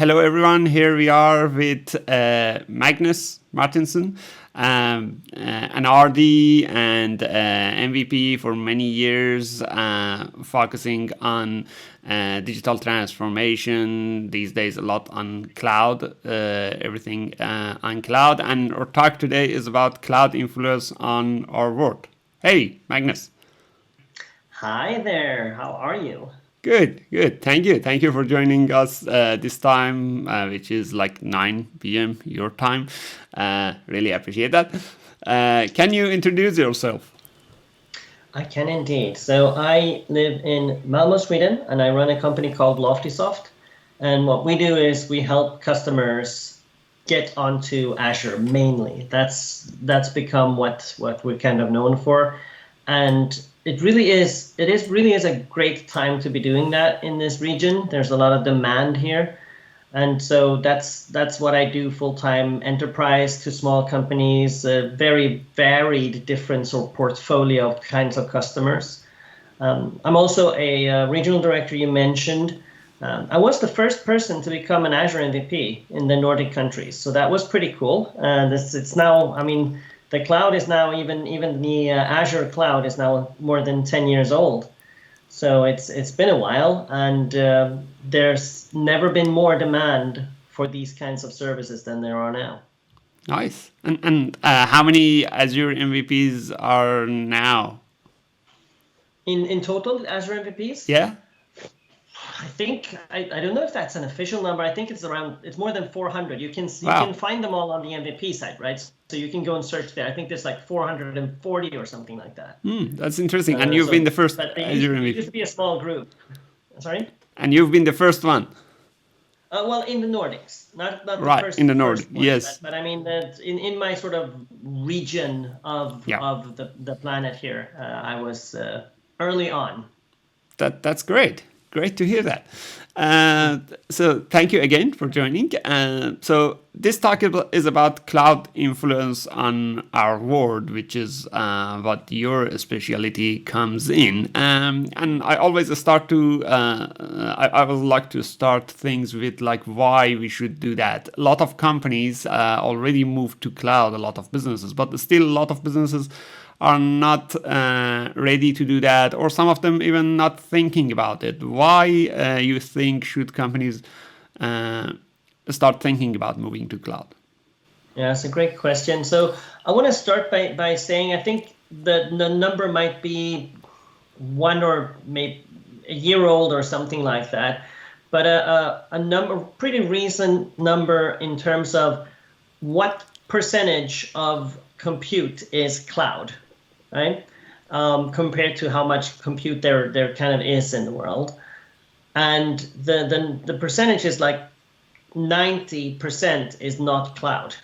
hello everyone. Here we are with Magnus Mårtensson, an RD and MVP for many years, focusing on digital transformation. These days, a lot on cloud, everything on cloud. And our talk today is about cloud influence on our world. Hey, Magnus. Hi there. How are you? Good. Thank you for joining us this time, which is like 9 p.m. your time. Really appreciate that. Can you introduce yourself? I can indeed. So I live in Malmö, Sweden, and I run a company called Loftysoft. And what we do is we help customers get onto Azure mainly. That's become what we're kind of known for. And it really is a great time to be doing that in this region. There's a lot of demand here. And so that's what I do full-time, enterprise to small companies, very varied different sort of portfolio of kinds of customers. I'm also a regional director you mentioned. I was the first person to become an Azure MVP in the Nordic countries. So that was pretty cool. It's now, I mean, the cloud is now, even the Azure cloud is now more than 10 years old. So it's been a while, and there's never been more demand for these kinds of services than there are now. Nice. And how many Azure MVPs are now? In total, Azure MVPs? Yeah. I think I don't know if that's an official number. I think it's more than 400. You can find them all on the MVP site, right? So you can go and search there. I think there's like 440 or something like that. That's interesting. And you've been the first Azure MVP. It used to be a small group. Sorry? And you've been the first one. Well, in the Nordics, not right, the first. In the Nordics, one, yes. But I mean that in my sort of region of the planet here, I was early on. That's great. Great to hear that. So thank you again for joining. So this talk is about cloud influence on our world, which is what your specialty comes in. And I always start to, I would like to start things with like why we should do that. A lot of companies already moved to cloud, a lot of businesses, but still a lot of businesses are not ready to do that, or some of them even not thinking about it. Why you think should companies start thinking about moving to cloud? Yeah, it's a great question. So I want to start by saying I think the number might be 1 or maybe a year old or something like that, but a pretty recent number in terms of what percentage of compute is cloud. Right, compared to how much compute there kind of is in the world, and the percentage is like 90% is not cloud.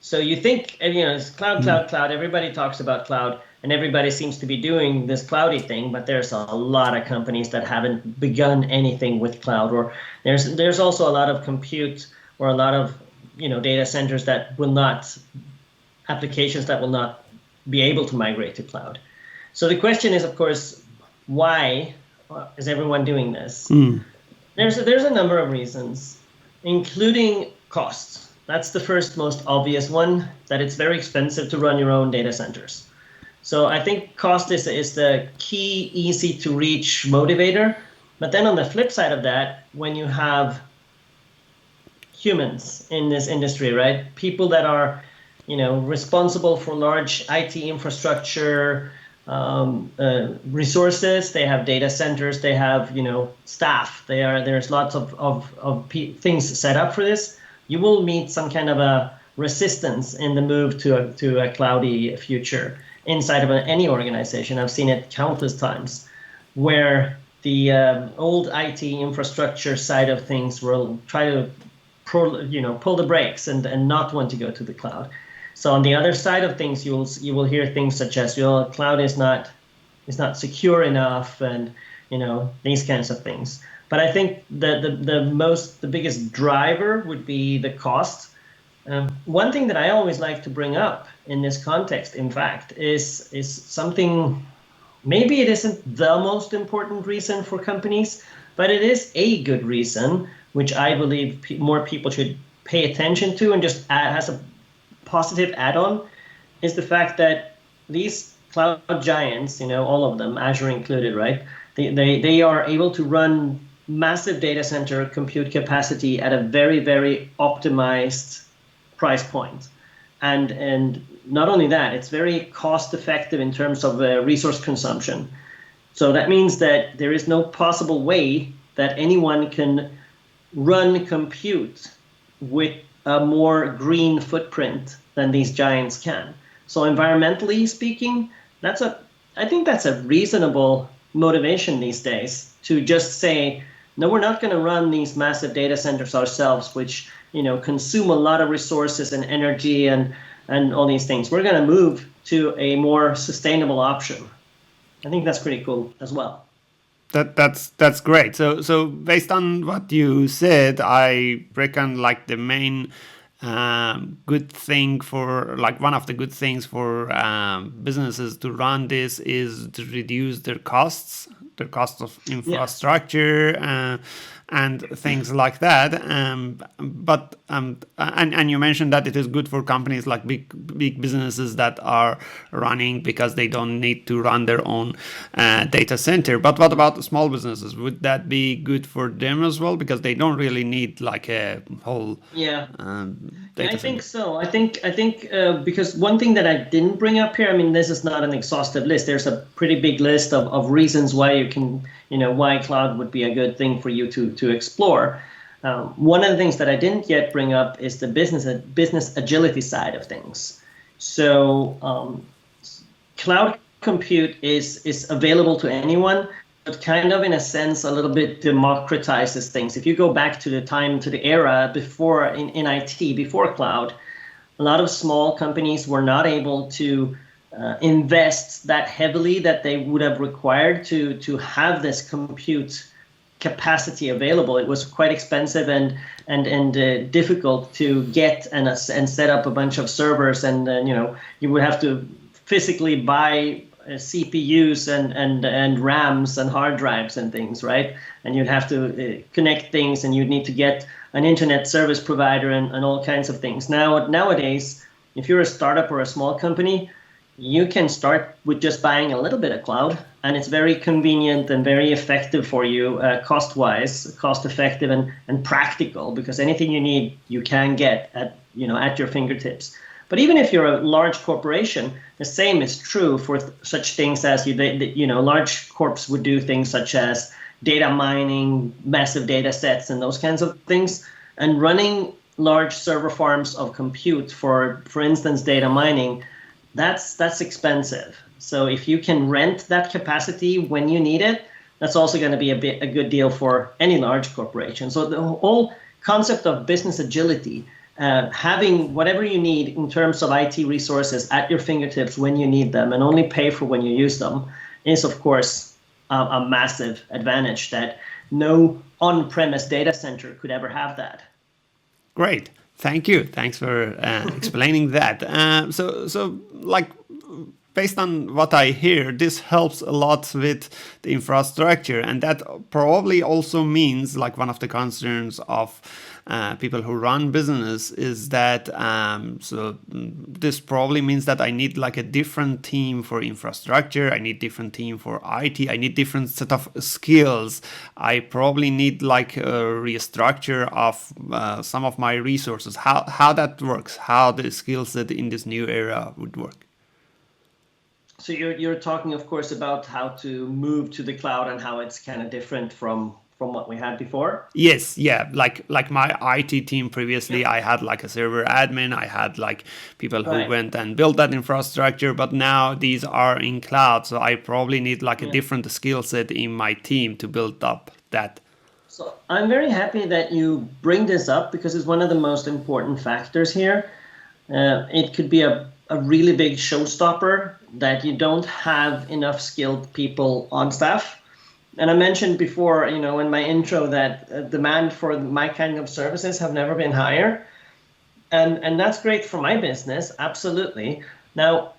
So you think it's cloud. Everybody talks about cloud, and everybody seems to be doing this cloudy thing, but there's a lot of companies that haven't begun anything with cloud, or there's also a lot of compute or a lot of data centers that will not applications that will not be able to migrate to cloud. So the question is, of course, why is everyone doing this? There's a number of reasons, including costs. That's the first most obvious one, that it's very expensive to run your own data centers. So I think cost is the key, easy to reach motivator. But then on the flip side of that, when you have humans in this industry, right? People that are responsible for large IT infrastructure, resources. They have data centers. They have staff. There's lots of things set up for this. You will meet some kind of a resistance in the move to a cloudy future inside of any organization. I've seen it countless times, where the old IT infrastructure side of things will try to pull the brakes and not want to go to the cloud. So on the other side of things, you will hear things such as, cloud is not secure enough, and these kinds of things. But I think the biggest driver would be the cost. One thing that I always like to bring up in this context, in fact, is something. Maybe it isn't the most important reason for companies, but it is a good reason, which I believe more people should pay attention to and just has a positive add-on, is the fact that these cloud giants, all of them, Azure included, right? They are able to run massive data center compute capacity at a very, very optimized price point. And not only that, it's very cost effective in terms of resource consumption. So that means that there is no possible way that anyone can run compute with a more green footprint than these giants can. So environmentally speaking, I think that's a reasonable motivation these days to just say, no, we're not going to run these massive data centers ourselves, which consume a lot of resources and energy and all these things. We're going to move to a more sustainable option. I think that's pretty cool as well. That's great. So based on what you said, I reckon like the main good thing for one of the good things for businesses to run this is to reduce their costs of infrastructure and things like that. But you mentioned that it is good for companies like big businesses that are running because they don't need to run their own data center. But what about the small businesses? Would that be good for them as well? Because they don't really need like a whole data I think so. I think because one thing that I didn't bring up here, I mean, this is not an exhaustive list. There's a pretty big list of reasons why you can, why cloud would be a good thing for you to explore. One of the things that I didn't yet bring up is the business agility side of things. So cloud compute is available to anyone, but kind of in a sense a little bit democratizes things. If you go back to the era before in IT, before cloud, a lot of small companies were not able to invest that heavily that they would have required to have this compute capacity available. It was quite expensive and difficult to get and set up a bunch of servers, and you would have to physically buy CPUs and RAMs and hard drives and things, right? And you'd have to connect things, and you'd need to get an internet service provider and all kinds of things. Nowadays, if you're a startup or a small company, you can start with just buying a little bit of cloud, and it's very convenient and very effective for you, cost-wise, cost-effective and practical, because anything you need, you can get at your fingertips. But even if you're a large corporation, the same is true for such things as large corps would do things such as data mining, massive data sets, and those kinds of things. And running large server farms of compute for instance, data mining, that's expensive. So if you can rent that capacity when you need it, that's also going to be a good deal for any large corporation. So the whole concept of business agility, having whatever you need in terms of IT resources at your fingertips when you need them and only pay for when you use them, is of course a massive advantage that no on-premise data center could ever have that. Great. Thank you. Thanks for explaining that. So based on what I hear, this helps a lot with the infrastructure, and that probably also means one of the concerns of people who run business is that so this probably means that I need a different team for infrastructure, I need different team for IT, I need different set of skills. I probably need a restructure of some of my resources. How that works, how the skill set in this new era would work. So you're talking, of course, about how to move to the cloud and how it's kind of different from what we had before? Yes, yeah. Like my IT team previously, I had a server admin, I had people who went and built that infrastructure, but now these are in cloud, so I probably need a different skill set in my team to build up that. So I'm very happy that you bring this up, because it's one of the most important factors here. It could be a really big showstopper that you don't have enough skilled people on staff. And I mentioned before, in my intro, that demand for my kind of services have never been higher. And that's great for my business, absolutely. Now,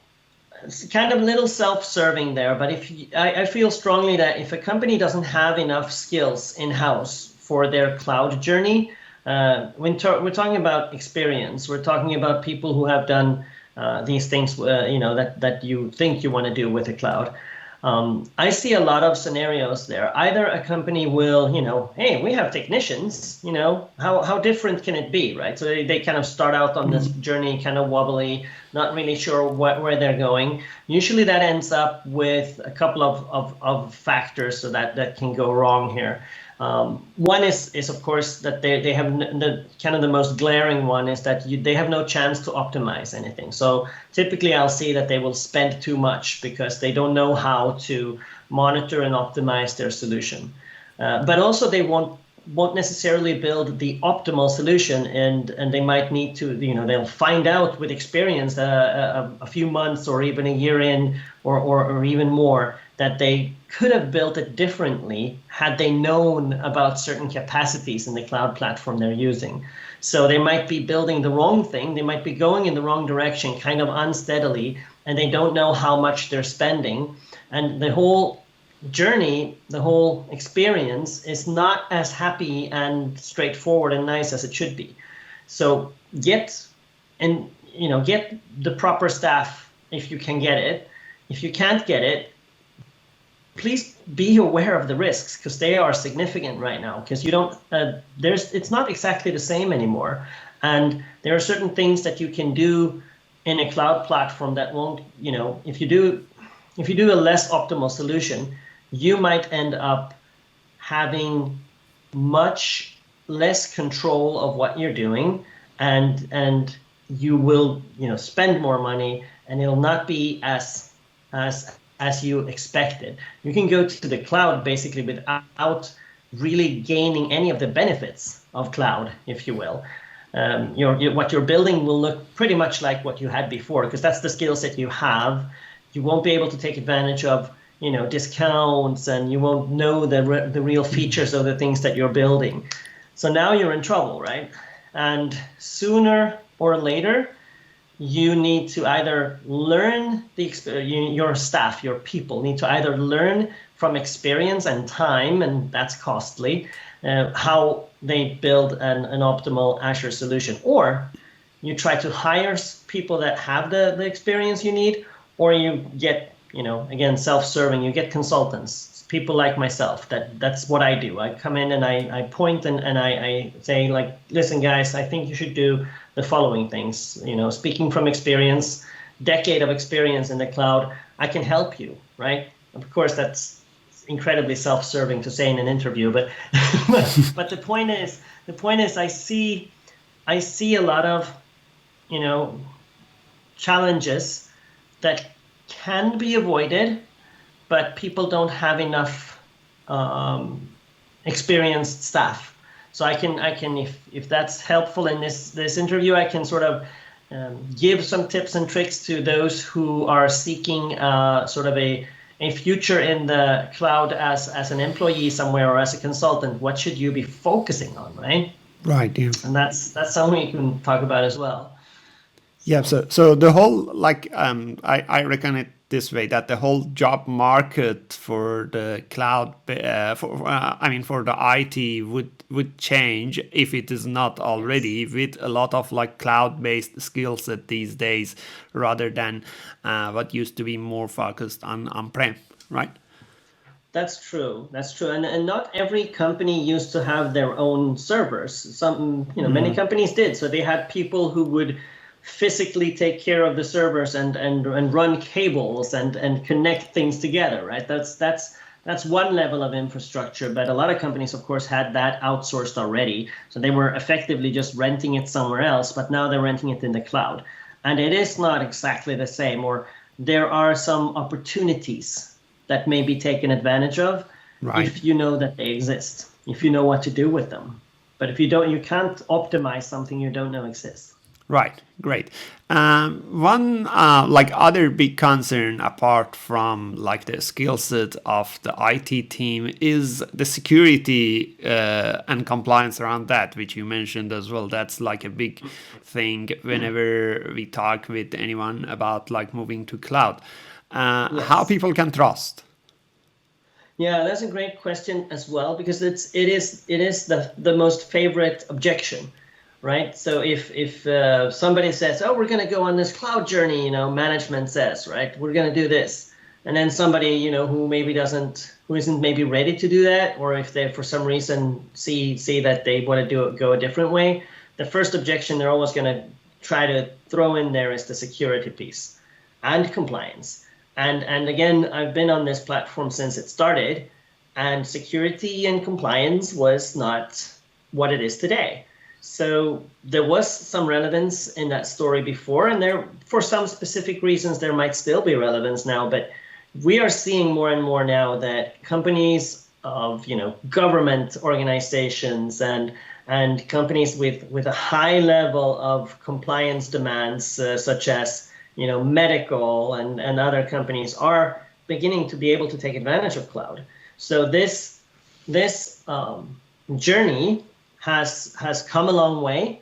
it's kind of a little self-serving there, but I feel strongly that if a company doesn't have enough skills in-house for their cloud journey. We're talking about experience. We're talking about people who have done these things, that you think you want to do with the cloud. I see a lot of scenarios there. Either a company will, hey, we have technicians, how different can it be, right? So they kind of start out on this journey kind of wobbly, not really sure where they're going. Usually that ends up with a couple of factors so that can go wrong here. One is of course that they have the kind of the most glaring one is that they have no chance to optimize anything. So typically I'll see that they will spend too much because they don't know how to monitor and optimize their solution. But also they won't necessarily build the optimal solution, and they might need to, they'll find out with experience a few months or even a year in or even more that they could have built it differently had they known about certain capacities in the cloud platform they're using. So they might be building the wrong thing, they might be going in the wrong direction kind of unsteadily, and they don't know how much they're spending. And the whole journey, the whole experience is not as happy and straightforward and nice as it should be. So get the proper staff if you can get it. If you can't get it, please be aware of the risks because they are significant right now, because you don't it's not exactly the same anymore, and there are certain things that you can do in a cloud platform that won't, if you do a less optimal solution, you might end up having much less control of what you're doing, and you will spend more money, and it'll not be as you expected. You can go to the cloud basically without really gaining any of the benefits of cloud, if you will. What you're building will look pretty much like what you had before, because that's the skill set you have. You won't be able to take advantage of discounts, and you won't know the real features of the things that you're building. So now you're in trouble, right? And sooner or later, you need to either learn your staff, your people need to either learn from experience and time, and that's costly, how they build an optimal Azure solution. Or you try to hire people that have the experience you need, or you get, again, self-serving, you get consultants, people like myself. That's what I do. I come in and I point and I say, like, listen, guys, I think you should do the following things. Speaking from experience, decade of experience in the cloud, I can help you, right? Of course, that's incredibly self-serving to say in an interview, but but the point is, I see a lot of challenges that can be avoided, but people don't have enough experienced staff. So I can if that's helpful in this interview, I can sort of give some tips and tricks to those who are seeking sort of a future in the cloud as an employee somewhere or as a consultant. What should you be focusing on, right? Right. Yeah. And that's something you can talk about as well. Yeah. So the whole I reckon it this way, that the whole job market for the cloud, for the IT would change, if it is not already, with a lot of cloud-based skill set these days, rather than what used to be more focused on on-prem, right? That's true. And not every company used to have their own servers. Some, many companies did. So they had people who would physically take care of the servers and run cables and connect things together, right? That's one level of infrastructure, but a lot of companies, of course, had that outsourced already. So they were effectively just renting it somewhere else, but now they're renting it in the cloud. And it is not exactly the same, or there are some opportunities that may be taken advantage of, right, if you know that they exist, if you know what to do with them. But if you don't, you can't optimize something you don't know exists. Right, great. One other big concern, apart from the skill set of the IT team, is the security and compliance around that, which you mentioned as well. That's a big thing whenever we talk with anyone about moving to cloud. Yes. How people can trust. Yeah, that's a great question as well, because it is the most favorite objection, right? So if somebody says, "Oh, we're going to go on this cloud journey," management says, right, "We're going to do this," and then somebody who isn't maybe ready to do that, or if they for some reason see that they want to go a different way, the first objection they're always going to try to throw in there is the security piece and compliance. And again, I've been on this platform since it started, and security and compliance was not what it is today. So there was some relevance in that story before, and there, for some specific reasons, there might still be relevance now. But we are seeing more and more now that companies of government organizations and companies with a high level of compliance demands, such as medical and other companies, are beginning to be able to take advantage of cloud. So this journey has come a long way.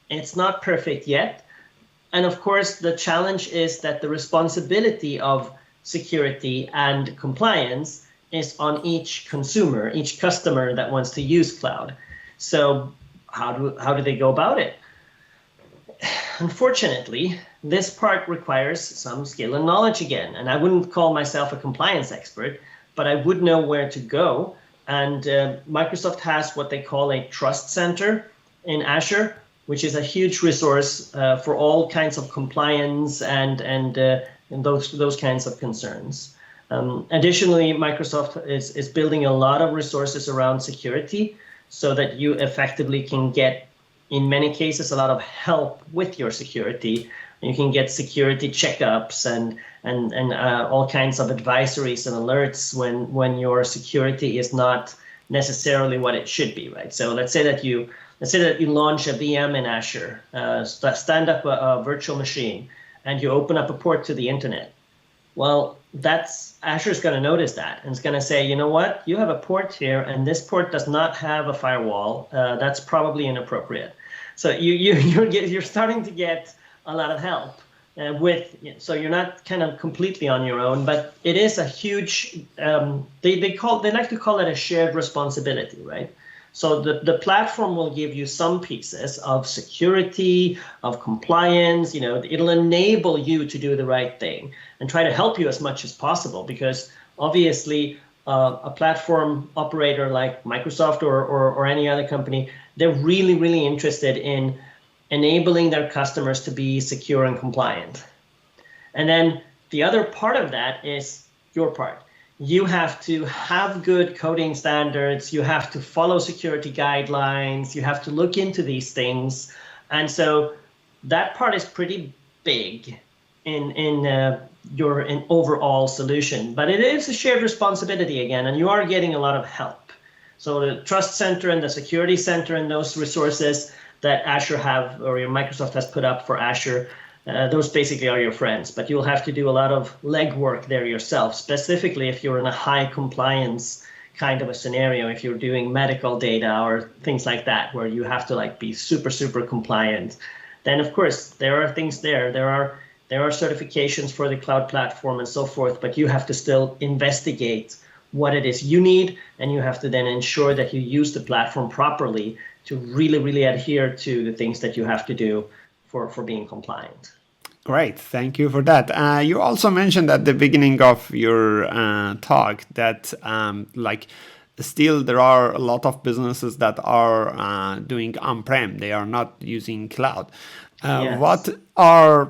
It's not perfect yet, and of course the challenge is that the responsibility of security and compliance is on each consumer, each customer that wants to use cloud. So how do they go about it? Unfortunately, this part requires some skill and knowledge again, and I wouldn't call myself a compliance expert, but I would know where to go. And Microsoft has what they call a trust center in Azure, which is a huge resource for all kinds of compliance and those kinds of concerns. Additionally, Microsoft is building a lot of resources around security so that you effectively can get, in many cases, a lot of help with your security. You can get security checkups and all kinds of advisories and alerts when your security is not necessarily what it should be, right? So let's say that you launch a VM in Azure, stand up a virtual machine, and you open up a port to the internet. Well, Azure's going to notice that, and it's going to say, you know what, you have a port here, and this port does not have a firewall. That's probably inappropriate. So you're starting to get a lot of help so you're not kind of completely on your own, but it is a huge. They like to call it a shared responsibility, right? So the platform will give you some pieces of security, of compliance. It'll enable you to do the right thing and try to help you as much as possible, because obviously a platform operator like Microsoft or any other company, they're really, really interested in enabling their customers to be secure and compliant. And then the other part of that is your part. You have to have good coding standards. You have to follow security guidelines. You have to look into these things. And so that part is pretty big in your overall solution. But it is a shared responsibility again, and you are getting a lot of help. So the Trust Center and the Security Center and those resources that Azure have, or your Microsoft has put up for Azure, those basically are your friends. But you'll have to do a lot of legwork there yourself, specifically if you're in a high compliance kind of a scenario, if you're doing medical data or things like that, where you have to be super, super compliant. Then, of course, there are things there. There are certifications for the cloud platform and so forth, but you have to still investigate what it is you need, and you have to then ensure that you use the platform properly to really, really adhere to the things that you have to do for being compliant. Great, thank you for that. You also mentioned at the beginning of your talk that still there are a lot of businesses that are doing on-prem. They are not using cloud. Yes. What are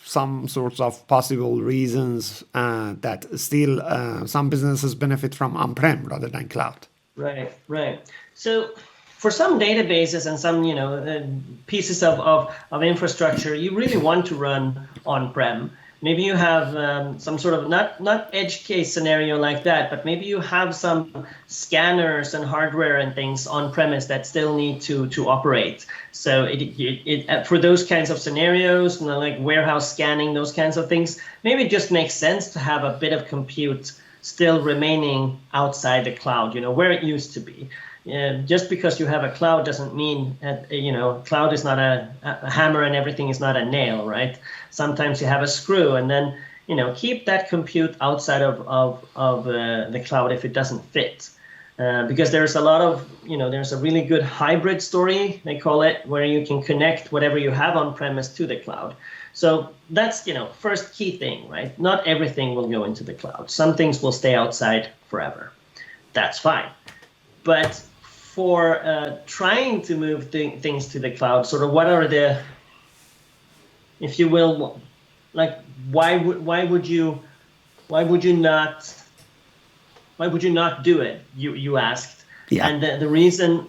some sorts of possible reasons that still some businesses benefit from on-prem rather than cloud? Right. So for some databases and some pieces of infrastructure, you really want to run on-prem. Maybe you have some sort of not edge case scenario like that, but maybe you have some scanners and hardware and things on premise that still need to operate. So for those kinds of scenarios, like warehouse scanning, those kinds of things, maybe it just makes sense to have a bit of compute still remaining outside the cloud, where it used to be. Just because you have a cloud doesn't mean, cloud is not a hammer and everything is not a nail, right? Sometimes you have a screw, and then keep that compute outside of the cloud if it doesn't fit. Because there's a lot of, there's a really good hybrid story, they call it, where you can connect whatever you have on premise to the cloud. So that's, first key thing, right? Not everything will go into the cloud. Some things will stay outside forever. That's fine. But for trying to move things to the cloud, sort of what are the, if you will, like, why would you not do it? You asked. Yeah. And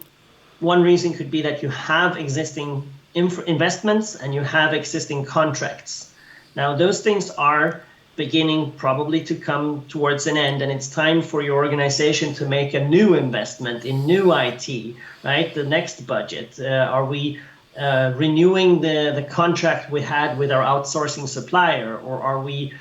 one reason could be that you have existing investments and you have existing contracts. Now those things are beginning probably to come towards an end, and it's time for your organization to make a new investment in new IT, right? The next budget. Are we renewing the contract we had with our outsourcing supplier, or are we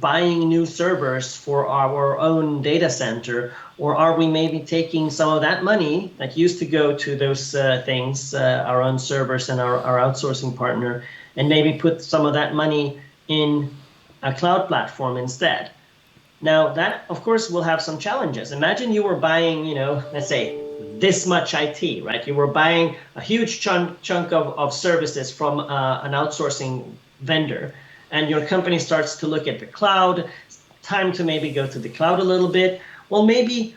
buying new servers for our own data center, or are we maybe taking some of that money that used to go to those things, our own servers and our outsourcing partner, and maybe put some of that money in a cloud platform instead? Now that, of course, will have some challenges. Imagine you were buying, let's say this much IT, right? You were buying a huge chunk of services from an outsourcing vendor, and your company starts to look at the cloud. It's time to maybe go to the cloud a little bit. Well, maybe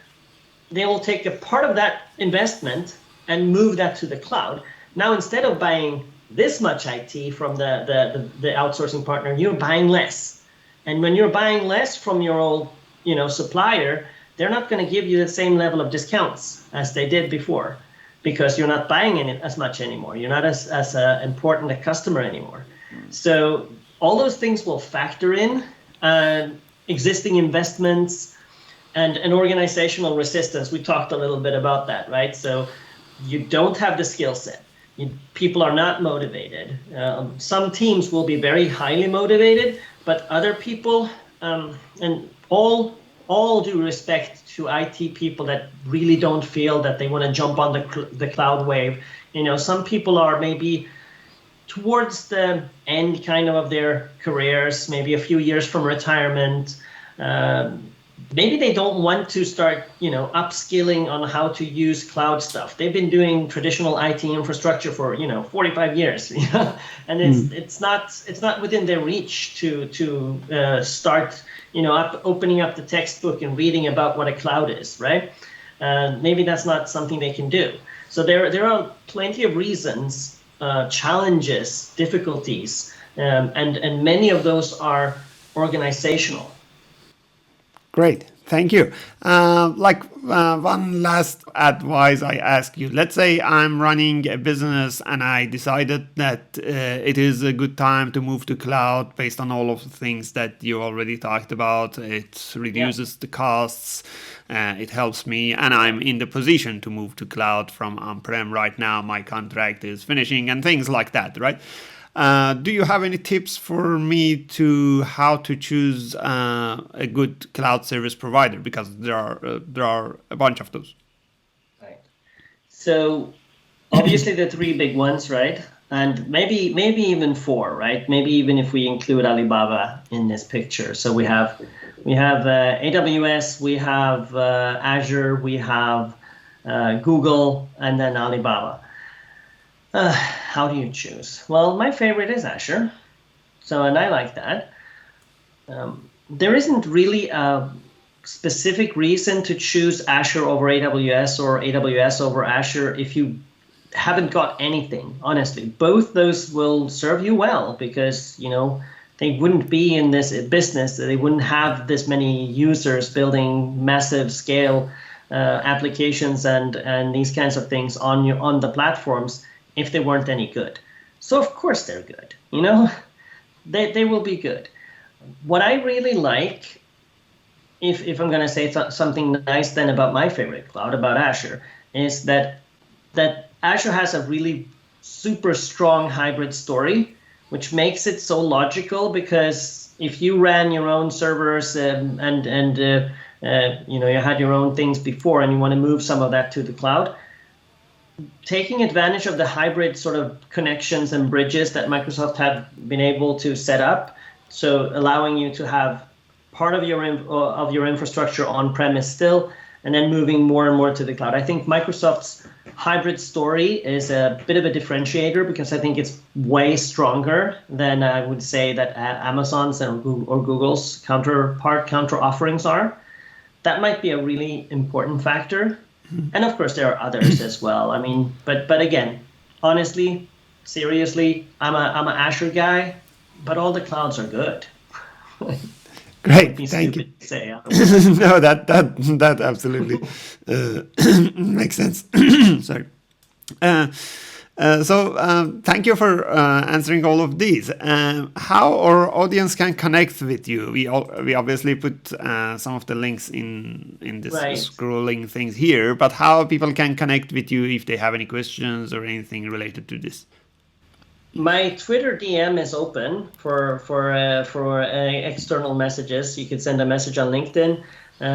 they will take a part of that investment and move that to the cloud. Now, instead of buying this much IT from the outsourcing partner, you're buying less. And when you're buying less from your old, supplier, they're not going to give you the same level of discounts as they did before, because you're not buying it as much anymore. You're not as important a customer anymore. So all those things will factor in, existing investments and an organizational resistance. We talked a little bit about that, right? So you don't have the skill set. People are not motivated. Some teams will be very highly motivated, but other people, and all due respect to IT people that really don't feel that they want to jump on the cloud wave. Some people are maybe towards the end kind of their careers, maybe a few years from retirement. Maybe they don't want to start, upskilling on how to use cloud stuff. They've been doing traditional IT infrastructure for, 45 years, and it's not within their reach to start, opening up the textbook and reading about what a cloud is, right? Maybe that's not something they can do. So there are plenty of reasons, challenges, difficulties, and many of those are organizational. Great, thank you. One last advice I ask you. Let's say I'm running a business and I decided that it is a good time to move to cloud based on all of the things that you already talked about. It reduces the costs, it helps me, and I'm in the position to move to cloud from on-prem right now. My contract is finishing and things like that, right? Do you have any tips for me to how to choose a good cloud service provider? Because there are a bunch of those. Right. So obviously the three big ones, right? And maybe even four, right? Maybe even if we include Alibaba in this picture. So we have AWS, we have Azure, we have Google, and then Alibaba. How do you choose? Well, my favorite is Azure, and I like that. There isn't really a specific reason to choose Azure over AWS or AWS over Azure if you haven't got anything, honestly. Both those will serve you well because, they wouldn't be in this business, they wouldn't have this many users building massive scale applications and these kinds of things on the platforms if they weren't any good. So of course they're good, they will be good. What I really like, if I'm going to say something nice then about my favorite cloud, about Azure, is that Azure has a really super strong hybrid story, which makes it so logical, because if you ran your own servers and you had your own things before and you want to move some of that to the cloud, taking advantage of the hybrid sort of connections and bridges that Microsoft have been able to set up So allowing you to have part of your infrastructure on premise still, and then moving more and more to the cloud. I think Microsoft's hybrid story is a bit of a differentiator because I think it's way stronger than I would say that Amazon's or Google's counter offerings are. That might be a really important factor. And of course, there are others as well. I mean, but again, honestly, seriously, I'm a Azure guy, but all the clouds are good. Great, thank you. To say no, that absolutely makes sense. Sorry. So thank you for answering all of these. How our audience can connect with you? We obviously put some of the links in this scrolling things here, but how people can connect with you if they have any questions or anything related to this? My Twitter DM is open for external messages. You could send a message on LinkedIn.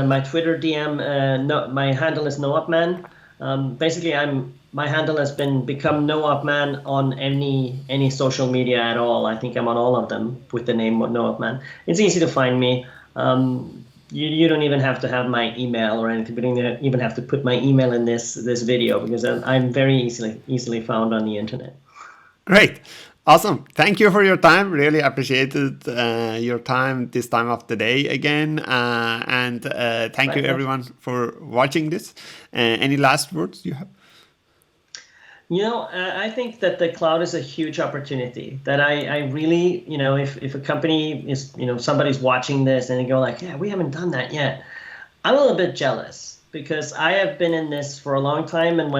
My Twitter DM, my handle is NoOpMan. Basically, my handle has become NoOpMan on any social media at all. I think I'm on all of them with the name NoOpMan. It's easy to find me. You don't even have to have my email or anything. We don't even have to put my email in this video because I'm very easily found on the internet. Great. Awesome. Thank you for your time. Really appreciated your time this time of the day again. And thank you everyone for watching this. Any last words you have? I think that the cloud is a huge opportunity that I really, if a company is, somebody's watching this and they go like, yeah, we haven't done that yet. I'm a little bit jealous because I have been in this for a long time. And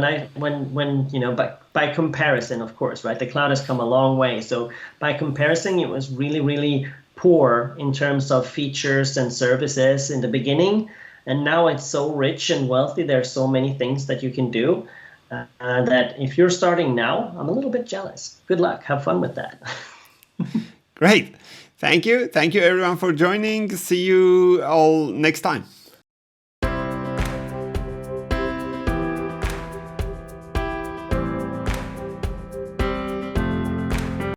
by comparison, of course, right, the cloud has come a long way. So by comparison, it was really, really poor in terms of features and services in the beginning. And now it's so rich and wealthy. There's so many things that you can do. That if you're starting now, I'm a little bit jealous. Good luck. Have fun with that. Great. Thank you. Thank you, everyone, for joining. See you all next time.